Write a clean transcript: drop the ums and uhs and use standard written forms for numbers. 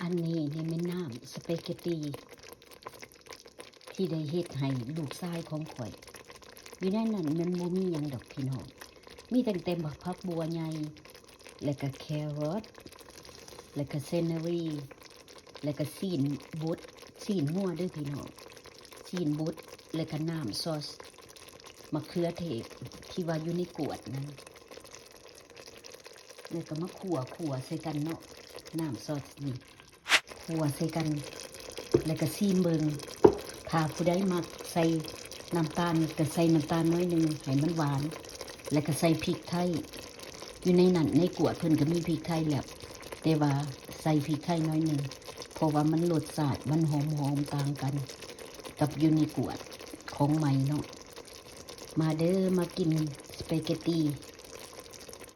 อันนี้นี่แม่นน้ำสเปเกตตีที่ได้เฮ็ดให้ลูกชายของข่อยอยู่ในนั้นมันบ่มีหยังดอกพี่น้องมีตั้งแต่บักผักบัวใหญ่แล้วก็แครอทแล้วก็เซนเนอรี่แล้วก็ซีนบุตซีนมั่วเด้อพี่น้องซีนบุตแล้วก็น้ำซอสมะเขือเทศที่ว่าอยู่ในขวดนั้นแล้วก็มาขั่วใส่กันเนาะน้ำซอสนี่ขั่วใส่กันแล้วก็ซีมเบิงถ้าผู้ใดมักใส่น้ำตาลก็ใส่น้ำตาลน้อยหนึ่งให้มันหวานแล้วก็ใส่พริกไทยอยู่ในนั้นในขวดเพิ่นก็มีพริกไทยแล้วแต่ว่าใส่พริกไทยน้อยหนึ่งเพราะว่ามันรสชาติมันหอมต่างกันกับอยู่ในขวดของใหม่เนาะมาเด้อมากินสเปเกตตี